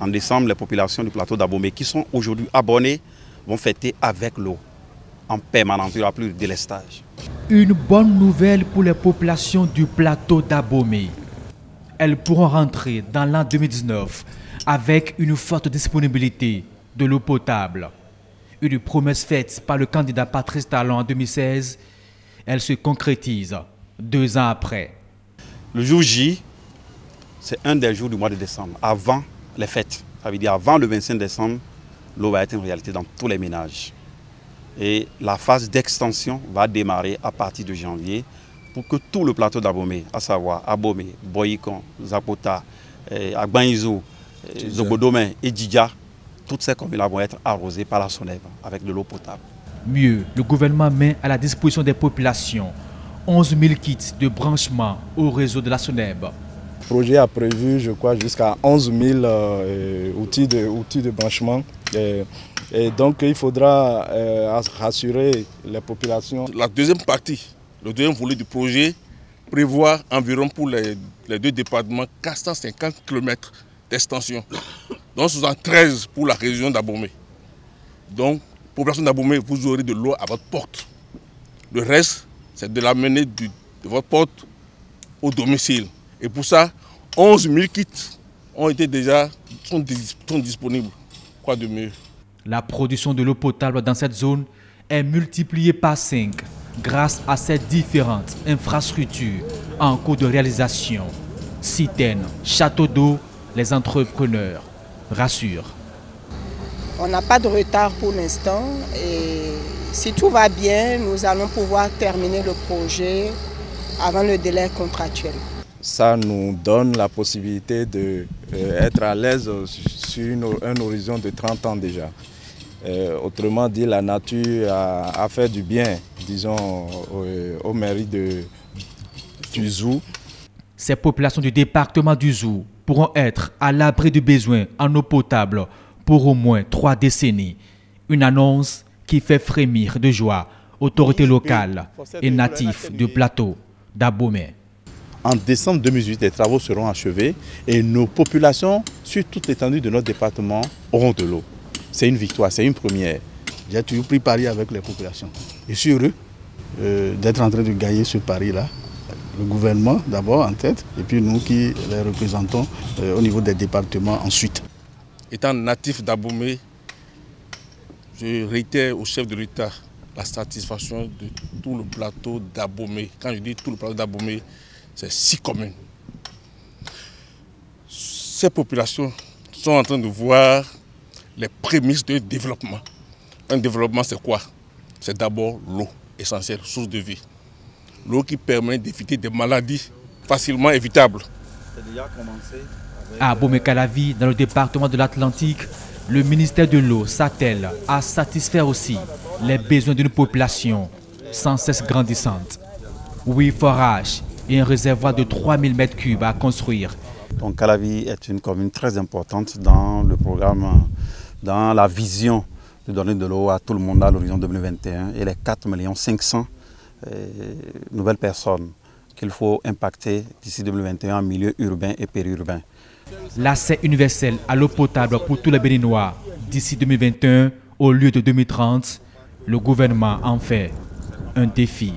En décembre, les populations du plateau d'Abomey qui sont aujourd'hui abonnées vont fêter avec l'eau en permanence. Il n'y aura plus de délestage. Une bonne nouvelle pour les populations du plateau d'Abomey. Elles pourront rentrer dans l'an 2019 avec une forte disponibilité de l'eau potable. Une promesse faite par le candidat Patrice Talon en 2016, elle se concrétise 2 ans après. Le jour J, c'est un des jours du mois de décembre, avant les fêtes. Ça veut dire avant le 25 décembre, l'eau va être une réalité dans tous les ménages. Et la phase d'extension va démarrer à partir de janvier pour que tout le plateau d'Abomey, à savoir Abomey, Boyikon, Zapota, Agbanizou, Zobodomé et Djidja, toutes ces communes-là vont être arrosées par la SONEB avec de l'eau potable. Mieux, le gouvernement met à la disposition des populations 11 000 kits de branchement au réseau de la SONEB. Le projet a prévu, je crois, jusqu'à 11 000 outils de branchement. Et donc, il faudra rassurer les populations. La deuxième partie, le deuxième volet du projet, prévoit environ pour les 2 départements 450 km d'extension, donc 73 pour la région d'Abomey. Donc, population d'Abomey, vous aurez de l'eau à votre porte. Le reste, c'est de l'amener de votre porte au domicile. Et pour ça, 11 000 kits sont disponibles. Quoi de mieux? La production de l'eau potable dans cette zone est multipliée par 5 grâce à ces différentes infrastructures en cours de réalisation. Citernes, châteaux d'eau, les entrepreneurs rassurent. On n'a pas de retard pour l'instant et si tout va bien, nous allons pouvoir terminer le projet avant le délai contractuel. Ça nous donne la possibilité d'être à l'aise sur un horizon de 30 ans déjà. Autrement dit, la nature a fait du bien, disons, aux mairies du Zou. Ces populations du département du Zou pourront être à l'abri du besoin en eau potable pour au moins 3 décennies. Une annonce qui fait frémir de joie autorités locales et natifs du plateau d'Abomey. En décembre 2018, les travaux seront achevés et nos populations, sur toute l'étendue de notre département, auront de l'eau. C'est une victoire, c'est une première. J'ai toujours pris pari avec les populations. Je suis heureux d'être en train de gagner ce pari-là. Le gouvernement d'abord en tête et puis nous qui les représentons au niveau des départements ensuite. Étant natif d'Abomey, je réitère au chef de l'État la satisfaction de tout le plateau d'Abomey. Quand je dis tout le plateau d'Abomey, c'est 6 communes. Ces populations sont en train de voir les prémices de développement. Un développement, c'est quoi? C'est d'abord l'eau, essentielle, source de vie. L'eau qui permet d'éviter des maladies facilement évitables. À Abomey-Calavi, dans le département de l'Atlantique, le ministère de l'eau s'attelle à satisfaire aussi les besoins d'une population sans cesse grandissante. 8 forages et un réservoir de 3000 m3 à construire. Donc Calavi est une commune très importante dans le programme, dans la vision de donner de l'eau à tout le monde à l'horizon 2021 et les 4 500 000 nouvelles personnes qu'il faut impacter d'ici 2021 en milieu urbain et périurbain. L'accès universel à l'eau potable pour tous les Béninois d'ici 2021 au lieu de 2030, le gouvernement en fait un défi.